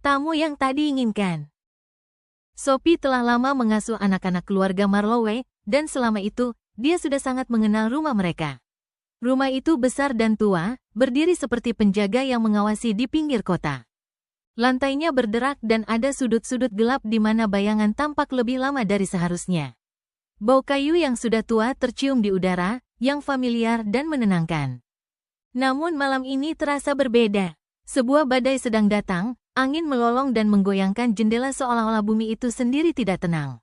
tamu yang tak diinginkan. Sophie telah lama mengasuh anak-anak keluarga Marlowe, dan selama itu, dia sudah sangat mengenal rumah mereka. Rumah itu besar dan tua, berdiri seperti penjaga yang mengawasi di pinggir kota. Lantainya berderak dan ada sudut-sudut gelap di mana bayangan tampak lebih lama dari seharusnya. Bau kayu yang sudah tua tercium di udara, yang familiar dan menenangkan. Namun malam ini terasa berbeda. Sebuah badai sedang datang, angin melolong dan menggoyangkan jendela seolah-olah bumi itu sendiri tidak tenang.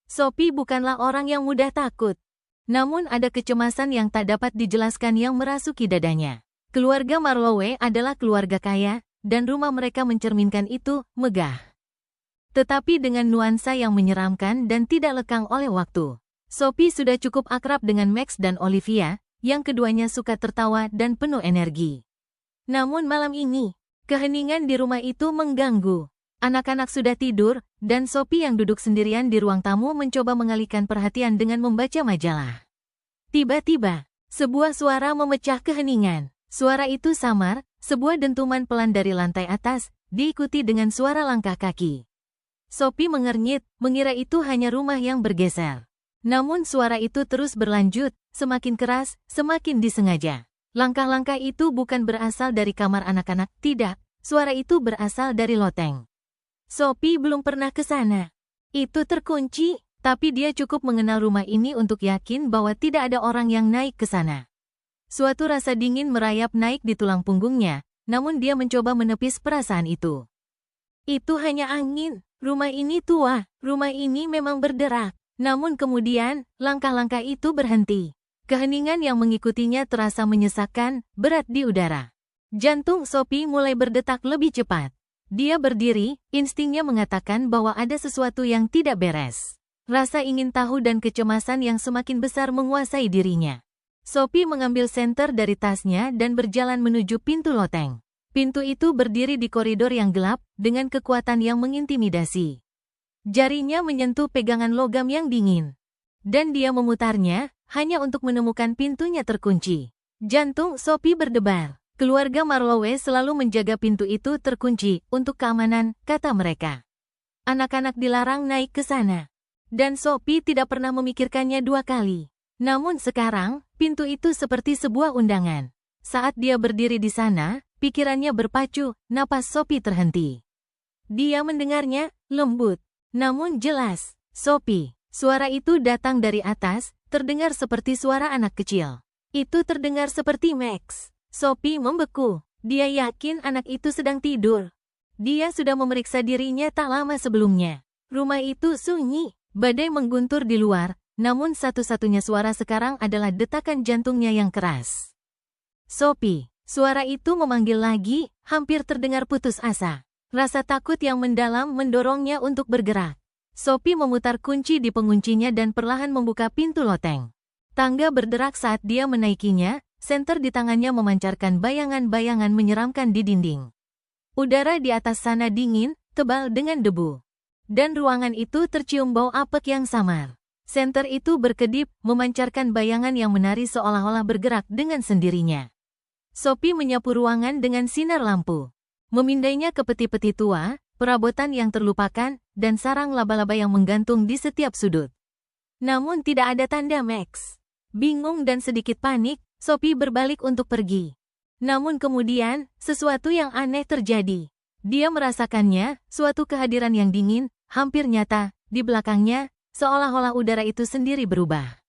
Sophie bukanlah orang yang mudah takut. Namun ada kecemasan yang tak dapat dijelaskan yang merasuki dadanya. Keluarga Marlowe adalah keluarga kaya, dan rumah mereka mencerminkan itu, megah. Tetapi dengan nuansa yang menyeramkan dan tidak lekang oleh waktu. Sophie sudah cukup akrab dengan Max dan Olivia, yang keduanya suka tertawa dan penuh energi. Namun malam ini, keheningan di rumah itu mengganggu. Anak-anak sudah tidur, dan Sophie yang duduk sendirian di ruang tamu mencoba mengalihkan perhatian dengan membaca majalah. Tiba-tiba, sebuah suara memecah keheningan. Suara itu samar, sebuah dentuman pelan dari lantai atas, diikuti dengan suara langkah kaki. Sophie mengernyit, mengira itu hanya rumah yang bergeser. Namun suara itu terus berlanjut, semakin keras, semakin disengaja. Langkah-langkah itu bukan berasal dari kamar anak-anak, tidak. Suara itu berasal dari loteng. Sophie belum pernah ke sana. Itu terkunci, tapi dia cukup mengenal rumah ini untuk yakin bahwa tidak ada orang yang naik ke sana. Suatu rasa dingin merayap naik di tulang punggungnya, namun dia mencoba menepis perasaan itu. Itu hanya angin. Rumah ini tua, rumah ini memang berderak. Namun kemudian, langkah-langkah itu berhenti. Keheningan yang mengikutinya terasa menyesakkan, berat di udara. Jantung Sophie mulai berdetak lebih cepat. Dia berdiri, instingnya mengatakan bahwa ada sesuatu yang tidak beres. Rasa ingin tahu dan kecemasan yang semakin besar menguasai dirinya. Sophie mengambil senter dari tasnya dan berjalan menuju pintu loteng. Pintu itu berdiri di koridor yang gelap, dengan kekuatan yang mengintimidasi. Jarinya menyentuh pegangan logam yang dingin. Dan dia memutarnya, hanya untuk menemukan pintunya terkunci. Jantung Sophie berdebar. Keluarga Marlowe selalu menjaga pintu itu terkunci, untuk keamanan, kata mereka. Anak-anak dilarang naik ke sana. Dan Sophie tidak pernah memikirkannya dua kali. Namun sekarang, pintu itu seperti sebuah undangan. Saat dia berdiri di sana, pikirannya berpacu, napas Sophie terhenti. Dia mendengarnya, lembut. Namun jelas, Sophie. Suara itu datang dari atas, terdengar seperti suara anak kecil. Itu terdengar seperti Max. Sophie membeku. Dia yakin anak itu sedang tidur. Dia sudah memeriksa dirinya tak lama sebelumnya. Rumah itu sunyi. Badai mengguntur di luar, namun satu-satunya suara sekarang adalah detakan jantungnya yang keras. Sophie. Suara itu memanggil lagi, hampir terdengar putus asa. Rasa takut yang mendalam mendorongnya untuk bergerak. Sophie memutar kunci di penguncinya dan perlahan membuka pintu loteng. Tangga berderak saat dia menaikinya, senter di tangannya memancarkan bayangan-bayangan menyeramkan di dinding. Udara di atas sana dingin, tebal dengan debu. Dan ruangan itu tercium bau apek yang samar. Senter itu berkedip, memancarkan bayangan yang menari seolah-olah bergerak dengan sendirinya. Sophie menyapu ruangan dengan sinar lampu. Memindainya ke peti-peti tua, perabotan yang terlupakan, dan sarang laba-laba yang menggantung di setiap sudut. Namun tidak ada tanda Max. Bingung dan sedikit panik, Sophie berbalik untuk pergi. Namun kemudian, sesuatu yang aneh terjadi. Dia merasakannya, suatu kehadiran yang dingin, hampir nyata, di belakangnya, seolah-olah udara itu sendiri berubah.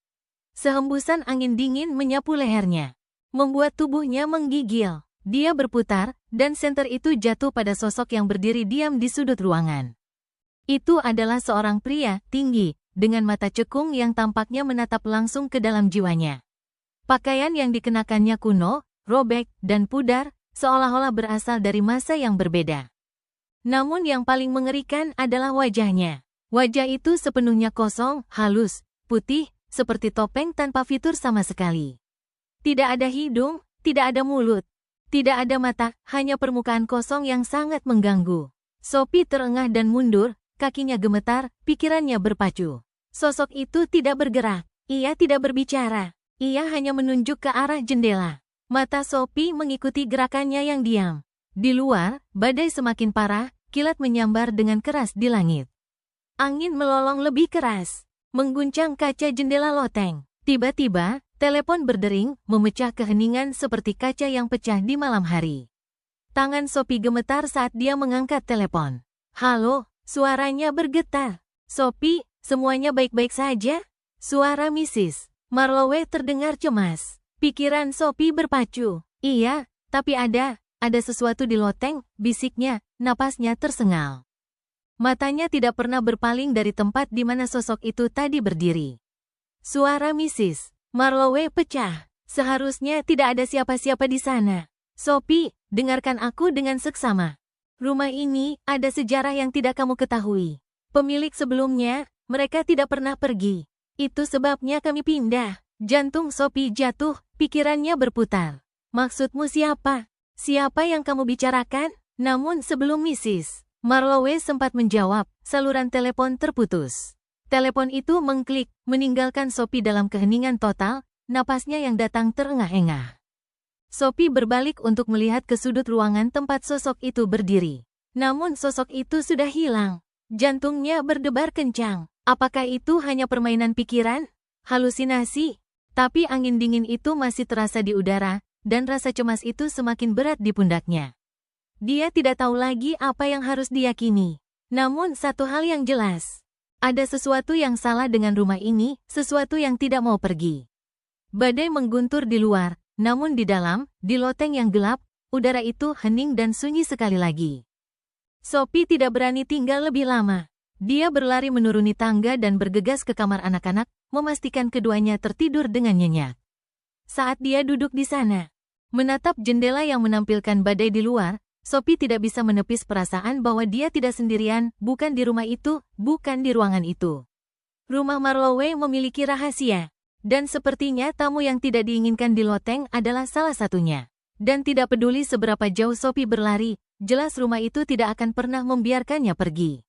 Sehembusan angin dingin menyapu lehernya, membuat tubuhnya menggigil. Dia berputar, dan senter itu jatuh pada sosok yang berdiri diam di sudut ruangan. Itu adalah seorang pria, tinggi, dengan mata cekung yang tampaknya menatap langsung ke dalam jiwanya. Pakaian yang dikenakannya kuno, robek, dan pudar, seolah-olah berasal dari masa yang berbeda. Namun yang paling mengerikan adalah wajahnya. Wajah itu sepenuhnya kosong, halus, putih, seperti topeng tanpa fitur sama sekali. Tidak ada hidung, tidak ada mulut, tidak ada mata, hanya permukaan kosong yang sangat mengganggu. Sophie terengah dan mundur, kakinya gemetar, pikirannya berpacu. Sosok itu tidak bergerak, ia tidak berbicara, ia hanya menunjuk ke arah jendela. Mata Sophie mengikuti gerakannya yang diam. Di luar, badai semakin parah, kilat menyambar dengan keras di langit. Angin melolong lebih keras, mengguncang kaca jendela loteng. Tiba-tiba, telepon berdering, memecah keheningan seperti kaca yang pecah di malam hari. Tangan Sophie gemetar saat dia mengangkat telepon. Halo, suaranya bergetar. Sophie, semuanya baik-baik saja? Suara Mrs. Marlowe terdengar cemas. Pikiran Sophie berpacu. Iya, tapi ada sesuatu di loteng, bisiknya, napasnya tersengal. Matanya tidak pernah berpaling dari tempat di mana sosok itu tadi berdiri. Suara Mrs. Marlowe pecah. Seharusnya tidak ada siapa-siapa di sana. Sophie, dengarkan aku dengan seksama. Rumah ini ada sejarah yang tidak kamu ketahui. Pemilik sebelumnya, mereka tidak pernah pergi. Itu sebabnya kami pindah. Jantung Sophie jatuh, pikirannya berputar. Maksudmu siapa? Siapa yang kamu bicarakan? Namun sebelum Mrs. Marlowe sempat menjawab, saluran telepon terputus. Telepon itu mengklik, meninggalkan Sophie dalam keheningan total, napasnya yang datang terengah-engah. Sophie berbalik untuk melihat ke sudut ruangan tempat sosok itu berdiri. Namun sosok itu sudah hilang. Jantungnya berdebar kencang. Apakah itu hanya permainan pikiran? Halusinasi? Tapi angin dingin itu masih terasa di udara, dan rasa cemas itu semakin berat di pundaknya. Dia tidak tahu lagi apa yang harus diyakini. Namun satu hal yang jelas. Ada sesuatu yang salah dengan rumah ini, sesuatu yang tidak mau pergi. Badai mengguntur di luar, namun di dalam, di loteng yang gelap, udara itu hening dan sunyi sekali lagi. Sophie tidak berani tinggal lebih lama. Dia berlari menuruni tangga dan bergegas ke kamar anak-anak, memastikan keduanya tertidur dengan nyenyak. Saat dia duduk di sana, menatap jendela yang menampilkan badai di luar, Sophie tidak bisa menepis perasaan bahwa dia tidak sendirian, bukan di rumah itu, bukan di ruangan itu. Rumah Marlowe memiliki rahasia, dan sepertinya tamu yang tidak diinginkan di loteng adalah salah satunya. Dan tidak peduli seberapa jauh Sophie berlari, jelas rumah itu tidak akan pernah membiarkannya pergi.